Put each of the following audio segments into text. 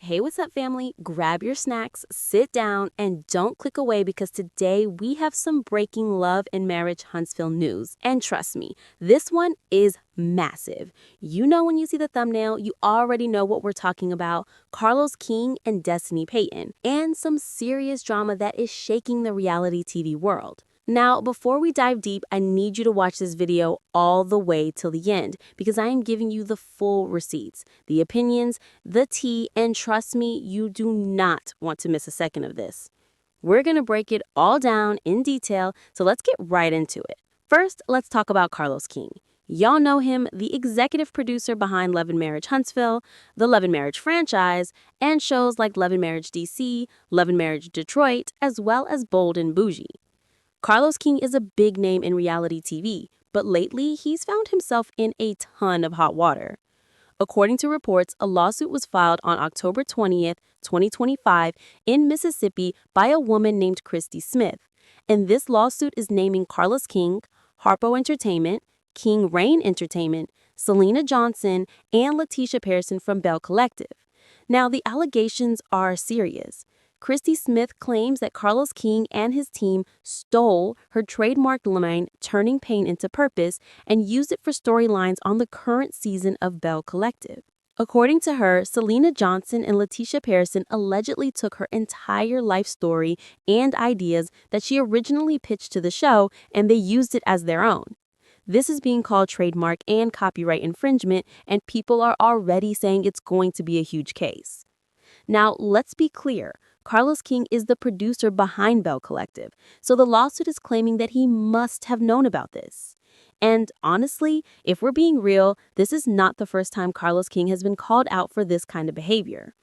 Hey, what's up, family? Grab your snacks, sit down, and don't click away because today we have some breaking love and marriage Huntsville news. And trust me, this one is massive. You know, when you see the thumbnail, you already know what we're talking about: Carlos King and Destiny Payton, and some serious drama that is shaking the reality TV world. Now, before we dive deep, I need you to watch this video all the way till the end because I am giving you the full receipts, the opinions, the tea, and trust me, you do not want to miss a second of this. We're going to break it all down in detail, so let's get right into it. First, let's talk about Carlos King. Y'all know him, the executive producer behind Love and Marriage Huntsville, the Love and Marriage franchise, and shows like Love and Marriage DC, Love and Marriage Detroit, as well as Bold and Bougie. Carlos King is a big name in reality TV, but lately he's found himself in a ton of hot water. According to reports, a lawsuit was filed on October 20th, 2025 in Mississippi by a woman named Christy Smith, and this lawsuit is naming Carlos King, Harpo Entertainment, King Reign Entertainment, Selena Johnson, and Letitia Pearson from Bell Collective. Now, the allegations are serious. Christy Smith claims that Carlos King and his team stole her trademarked line, turning pain into purpose, and used it for storylines on the current season of Bell Collective. According to her, Selena Johnson and Letitia Pearson allegedly took her entire life story and ideas that she originally pitched to the show, and they used it as their own. This is being called trademark and copyright infringement, and people are already saying it's going to be a huge case. Now, let's be clear. Carlos King is the producer behind Bell Collective, so the lawsuit is claiming that he must have known about this. And honestly, if we're being real, this is not the first time Carlos King has been called out for this kind of behavior.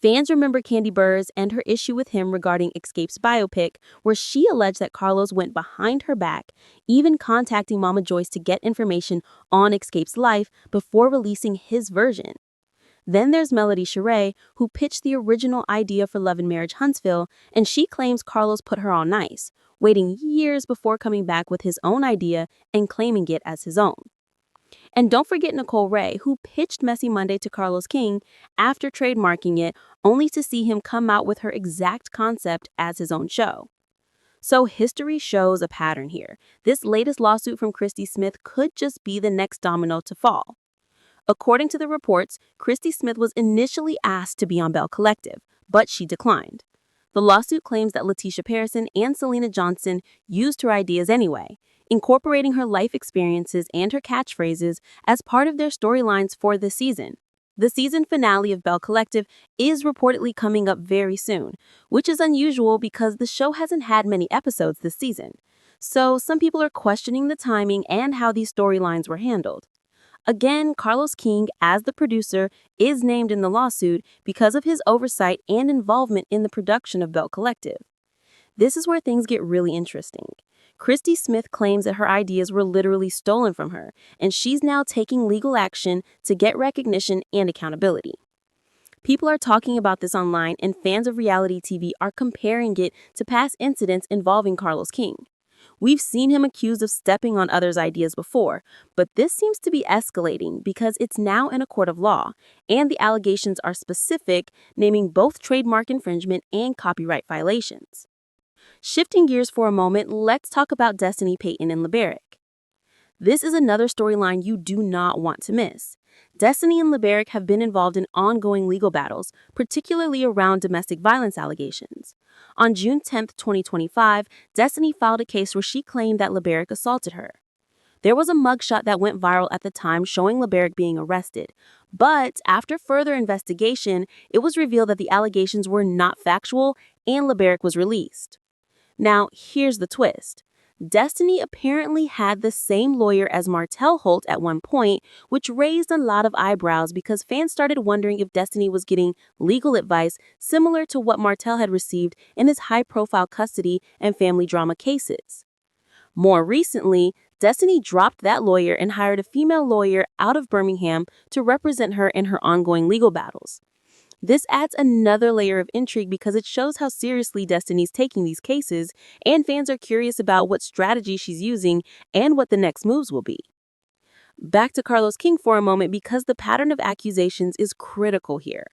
Fans remember Kandi Burruss and her issue with him regarding Escape's biopic, where she alleged that Carlos went behind her back, even contacting Mama Joyce to get information on Escape's life before releasing his version. Then there's Melody Sheree, who pitched the original idea for Love and Marriage Huntsville, and she claims Carlos put her on ice, waiting years before coming back with his own idea and claiming it as his own. And don't forget Nicole Ray, who pitched Messy Monday to Carlos King after trademarking it, only to see him come out with her exact concept as his own show. So history shows a pattern here. This latest lawsuit from Christy Smith could just be the next domino to fall. According to the reports, Christy Smith was initially asked to be on Bell Collective, but she declined. The lawsuit claims that Letitia Pearson and Selena Johnson used her ideas anyway, incorporating her life experiences and her catchphrases as part of their storylines for this season. The season finale of Bell Collective is reportedly coming up very soon, which is unusual because the show hasn't had many episodes this season. So some people are questioning the timing and how these storylines were handled. Again, Carlos King, as the producer, is named in the lawsuit because of his oversight and involvement in the production of Bell Collective. This is where things get really interesting. Christy Smith claims that her ideas were literally stolen from her, and she's now taking legal action to get recognition and accountability. People are talking about this online, and fans of reality TV are comparing it to past incidents involving Carlos King. We've seen him accused of stepping on others' ideas before, but this seems to be escalating because it's now in a court of law, and the allegations are specific, naming both trademark infringement and copyright violations. Shifting gears for a moment, let's talk about Destiny Payton and LeBaric. This is another storyline you do not want to miss. Destiny and LeBaric have been involved in ongoing legal battles, particularly around domestic violence allegations. On June 10, 2025, Destiny filed a case where she claimed that LeBaric assaulted her. There was a mugshot that went viral at the time showing LeBaric being arrested, but after further investigation, it was revealed that the allegations were not factual and LeBaric was released. Now, here's the twist. Destiny apparently had the same lawyer as Martell Holt at one point, which raised a lot of eyebrows because fans started wondering if Destiny was getting legal advice similar to what Martell had received in his high-profile custody and family drama cases. More recently, Destiny dropped that lawyer and hired a female lawyer out of Birmingham to represent her in her ongoing legal battles. This adds another layer of intrigue because it shows how seriously Destiny's taking these cases, and fans are curious about what strategy she's using and what the next moves will be. Back to Carlos King for a moment because the pattern of accusations is critical here.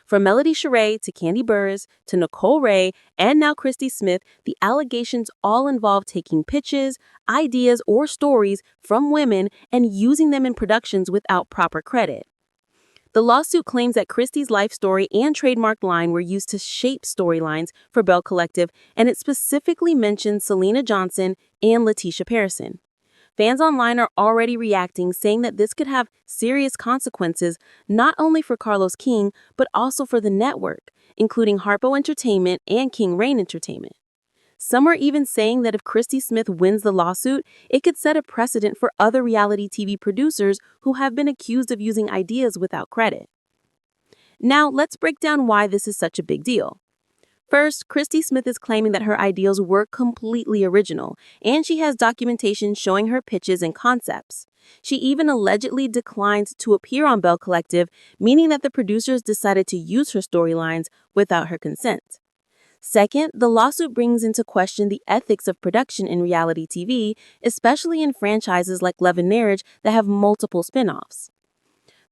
From Melody Sheree to Candy Burris to Nicole Ray and now Christy Smith, the allegations all involve taking pitches, ideas, or stories from women and using them in productions without proper credit. The lawsuit claims that Christie's life story and trademark line were used to shape storylines for Bell Collective, and it specifically mentions Selena Johnson and Letitia Pearson. Fans online are already reacting, saying that this could have serious consequences not only for Carlos King, but also for the network, including Harpo Entertainment and King Reign Entertainment. Some are even saying that if Christy Smith wins the lawsuit, it could set a precedent for other reality TV producers who have been accused of using ideas without credit. Now, let's break down why this is such a big deal. First, Christy Smith is claiming that her ideas were completely original, and she has documentation showing her pitches and concepts. She even allegedly declined to appear on Bell Collective, meaning that the producers decided to use her storylines without her consent. Second, the lawsuit brings into question the ethics of production in reality TV, especially in franchises like Love and Marriage that have multiple spin-offs.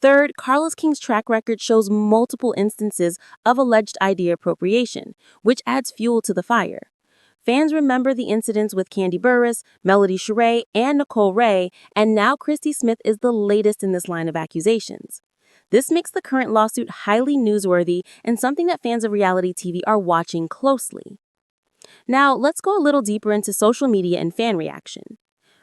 Third, Carlos King's track record shows multiple instances of alleged idea appropriation, which adds fuel to the fire. Fans remember the incidents with Candy Burris, Melody Sheree, and Nicole Ray, and now Christy Smith is the latest in this line of accusations. This makes the current lawsuit highly newsworthy and something that fans of reality TV are watching closely. Now, let's go a little deeper into social media and fan reaction.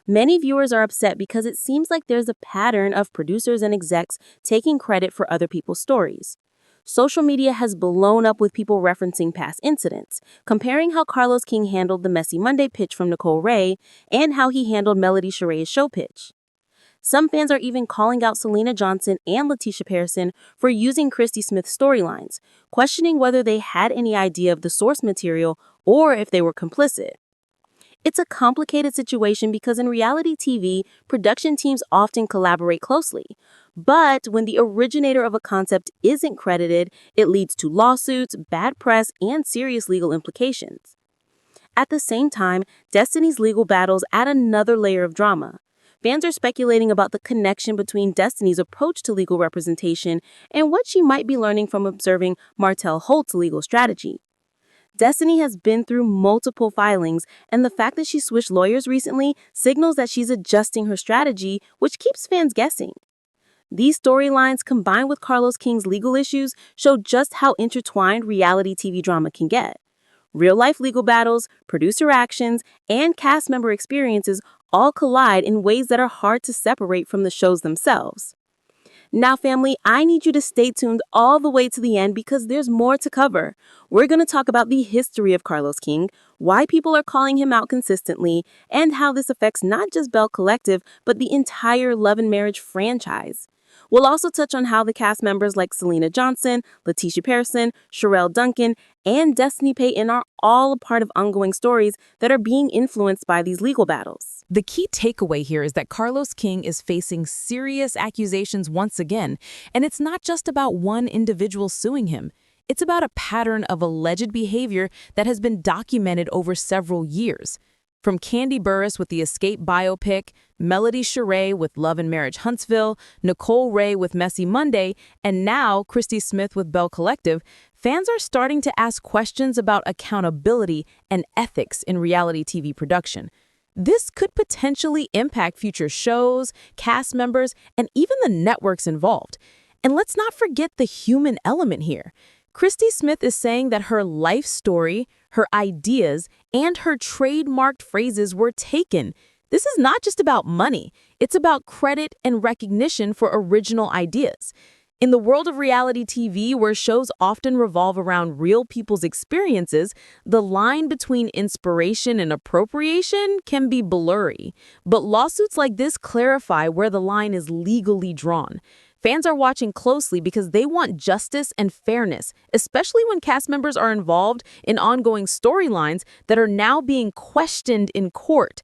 Many viewers are upset because it seems like there's a pattern of producers and execs taking credit for other people's stories. Social media has blown up with people referencing past incidents, comparing how Carlos King handled the Messy Monday pitch from Nicole Ray and how he handled Melody Sheree's show pitch. Some fans are even calling out Selena Johnson and Letitia Pearson for using Christy Smith's storylines, questioning whether they had any idea of the source material or if they were complicit. It's a complicated situation because in reality TV, production teams often collaborate closely. But when the originator of a concept isn't credited, it leads to lawsuits, bad press, and serious legal implications. At the same time, Destiny's legal battles add another layer of drama. Fans are speculating about the connection between Destiny's approach to legal representation and what she might be learning from observing Martell Holt's legal strategy. Destiny has been through multiple filings, and the fact that she switched lawyers recently signals that she's adjusting her strategy, which keeps fans guessing. These storylines, combined with Carlos King's legal issues, show just how intertwined reality TV drama can get. Real-life legal battles, producer actions, and cast member experiences all collide in ways that are hard to separate from the shows themselves. Now, family, I need you to stay tuned all the way to the end because there's more to cover. We're going to talk about the history of Carlos King, why people are calling him out consistently, and how this affects not just Bell Collective, but the entire Love and Marriage franchise. We'll also touch on how the cast members like Selena Johnson, Letitia Pearson, Sherelle Duncan, and Destiny Payton are all a part of ongoing stories that are being influenced by these legal battles. The key takeaway here is that Carlos King is facing serious accusations once again, and it's not just about one individual suing him. It's about a pattern of alleged behavior that has been documented over several years. From Candy Burris with the Escape biopic, Melody Sheree with Love and Marriage Huntsville, Nicole Ray with Messy Monday, and now Christy Smith with Bell Collective, fans are starting to ask questions about accountability and ethics in reality TV production. This could potentially impact future shows, cast members, and even the networks involved. And let's not forget the human element here. Christy Smith is saying that her life story, her ideas, and her trademarked phrases were taken. This is not just about money. It's about credit and recognition for original ideas. In the world of reality TV, where shows often revolve around real people's experiences, the line between inspiration and appropriation can be blurry. But lawsuits like this clarify where the line is legally drawn. Fans are watching closely because they want justice and fairness, especially when cast members are involved in ongoing storylines that are now being questioned in court.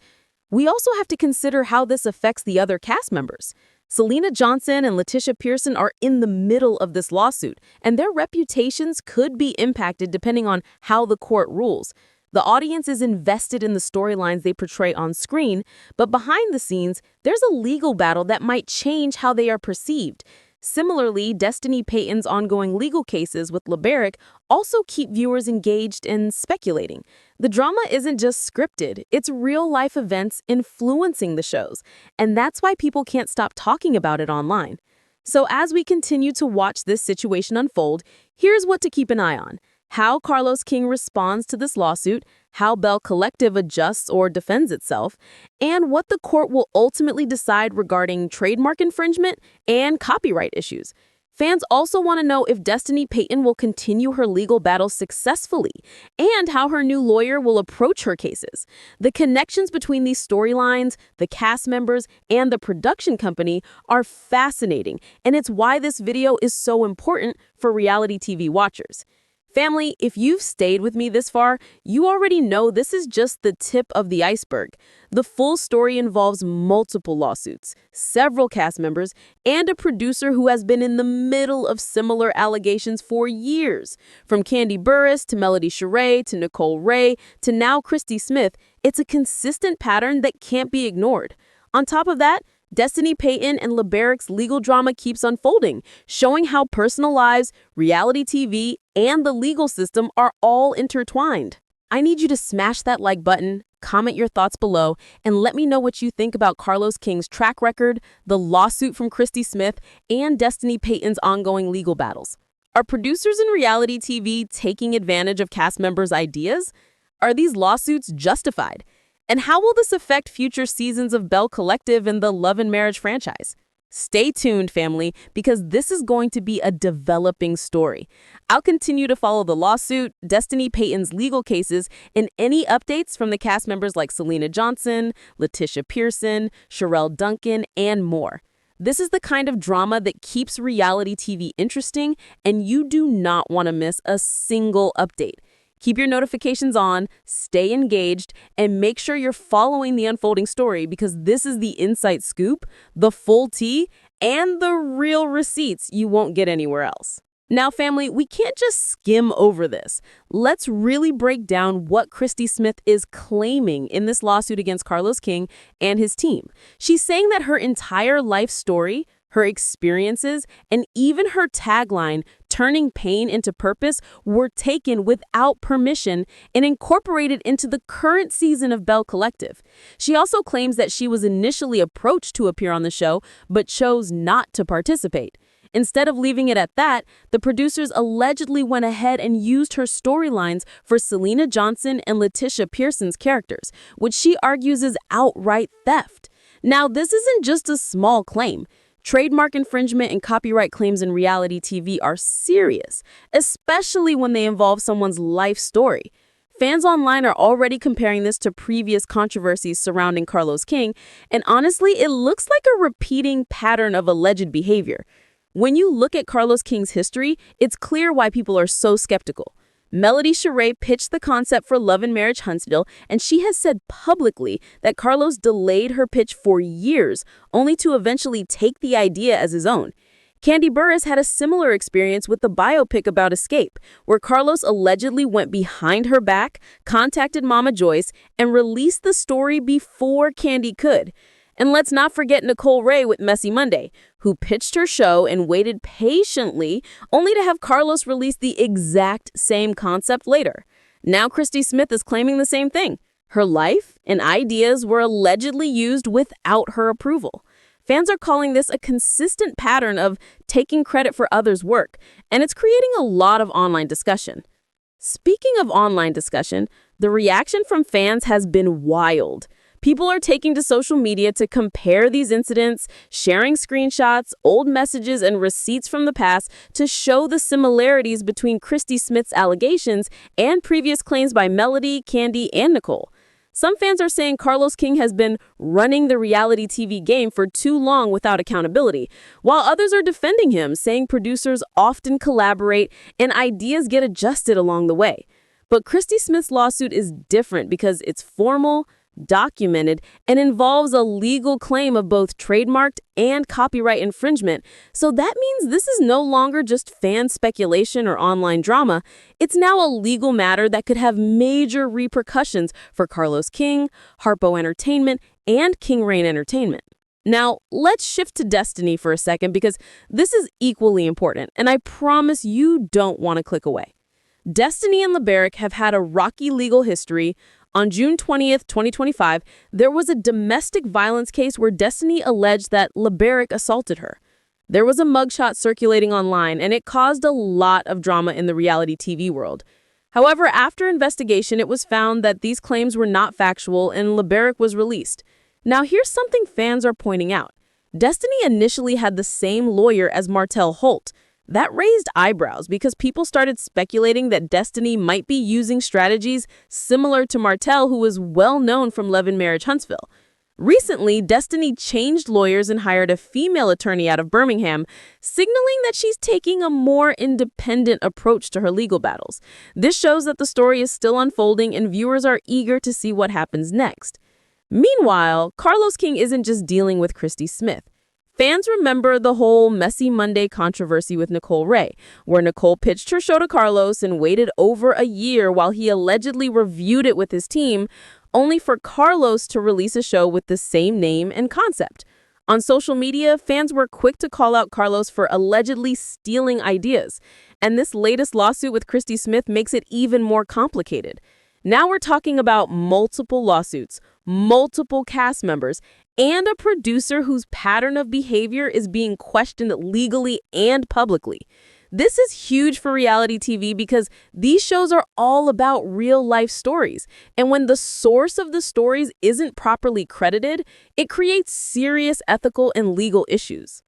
We also have to consider how this affects the other cast members. Selena Johnson and Letitia Pearson are in the middle of this lawsuit, and their reputations could be impacted depending on how the court rules. The audience is invested in the storylines they portray on screen, but behind the scenes, there's a legal battle that might change how they are perceived. Similarly, Destiny Payton's ongoing legal cases with LeBaric also keep viewers engaged and speculating. The drama isn't just scripted, it's real-life events influencing the shows, and that's why people can't stop talking about it online. So as we continue to watch this situation unfold, here's what to keep an eye on: how Carlos King responds to this lawsuit, how Bell Collective adjusts or defends itself, and what the court will ultimately decide regarding trademark infringement and copyright issues. Fans also want to know if Destiny Payton will continue her legal battle successfully and how her new lawyer will approach her cases. The connections between these storylines, the cast members, and the production company are fascinating, and it's why this video is so important for reality TV watchers. Family, if you've stayed with me this far, you already know this is just the tip of the iceberg. The full story involves multiple lawsuits, several cast members, and a producer who has been in the middle of similar allegations for years. From Kandi Burruss to Melody Sheree to Nicole Wray to now Christy Smith, it's a consistent pattern that can't be ignored. On top of that, Destiny Payton and LeBaric's legal drama keeps unfolding, showing how personal lives, reality TV, and the legal system are all intertwined. I need you to smash that like button, comment your thoughts below, and let me know what you think about Carlos King's track record, the lawsuit from Christy Smith, and Destiny Payton's ongoing legal battles. Are producers in reality TV taking advantage of cast members' ideas? Are these lawsuits justified? And how will this affect future seasons of Bell Collective and the Love and Marriage franchise? Stay tuned, family, because this is going to be a developing story. I'll continue to follow the lawsuit, Destiny Payton's legal cases, and any updates from the cast members like Selena Johnson, Letitia Pearson, Sherelle Duncan, and more. This is the kind of drama that keeps reality TV interesting, and you do not want to miss a single update. Keep your notifications on, stay engaged, and make sure you're following the unfolding story, because this is the inside scoop, the full tea, and the real receipts you won't get anywhere else. Now, family, we can't just skim over this. Let's really break down what Christy Smith is claiming in this lawsuit against Carlos King and his team. She's saying that her entire life story, her experiences, and even her tagline, turning pain into purpose, were taken without permission and incorporated into the current season of Bell Collective. She also claims that she was initially approached to appear on the show, but chose not to participate. Instead of leaving it at that, the producers allegedly went ahead and used her storylines for Selena Johnson and Letitia Pearson's characters, which she argues is outright theft. Now, this isn't just a small claim. Trademark infringement and copyright claims in reality TV are serious, especially when they involve someone's life story. Fans online are already comparing this to previous controversies surrounding Carlos King, and honestly, it looks like a repeating pattern of alleged behavior. When you look at Carlos King's history, it's clear why people are so skeptical. Melody Sheree pitched the concept for Love and Marriage Huntsville, and she has said publicly that Carlos delayed her pitch for years, only to eventually take the idea as his own. Kandi Burruss had a similar experience with the biopic about Escape, where Carlos allegedly went behind her back, contacted Mama Joyce, and released the story before Kandi could. And let's not forget Nicole Wray with Messy Monday, who pitched her show and waited patiently, only to have Carlos release the exact same concept later. Now Christy Smith is claiming the same thing. Her life and ideas were allegedly used without her approval. Fans are calling this a consistent pattern of taking credit for others' work, and it's creating a lot of online discussion. Speaking of online discussion, the reaction from fans has been wild. People are taking to social media to compare these incidents, sharing screenshots, old messages, and receipts from the past to show the similarities between Christy Smith's allegations and previous claims by Melody, Kandi, and Nicole. Some fans are saying Carlos King has been running the reality TV game for too long without accountability, while others are defending him, saying producers often collaborate and ideas get adjusted along the way. But Christy Smith's lawsuit is different because it's formal, documented, and involves a legal claim of both trademarked and copyright infringement. So that means this is no longer just fan speculation or online drama. It's now a legal matter that could have major repercussions for Carlos King, Harpo Entertainment, and King Reign Entertainment. Now, let's shift to Destiny for a second because this is equally important, and I promise you don't want to click away. Destiny and LeBaric have had a rocky legal history. On June 20th, 2025, there was a domestic violence case where Destiny alleged that LeBaric assaulted her. There was a mugshot circulating online, and it caused a lot of drama in the reality TV world. However, after investigation, it was found that these claims were not factual, and LeBaric was released. Now, here's something fans are pointing out. Destiny initially had the same lawyer as Martell Holt. That raised eyebrows because people started speculating that Destiny might be using strategies similar to Martell, who was well known from Love and Marriage Huntsville. Recently, Destiny changed lawyers and hired a female attorney out of Birmingham, signaling that she's taking a more independent approach to her legal battles. This shows that the story is still unfolding and viewers are eager to see what happens next. Meanwhile, Carlos King isn't just dealing with Christy Smith. Fans remember the whole Messy Monday controversy with Nicole Ray, where Nicole pitched her show to Carlos and waited over a year while he allegedly reviewed it with his team, only for Carlos to release a show with the same name and concept. On social media, fans were quick to call out Carlos for allegedly stealing ideas, and this latest lawsuit with Christy Smith makes it even more complicated. Now we're talking about multiple lawsuits, multiple cast members, and a producer whose pattern of behavior is being questioned legally and publicly. This is huge for reality TV because these shows are all about real-life stories. And when the source of the stories isn't properly credited, it creates serious ethical and legal issues.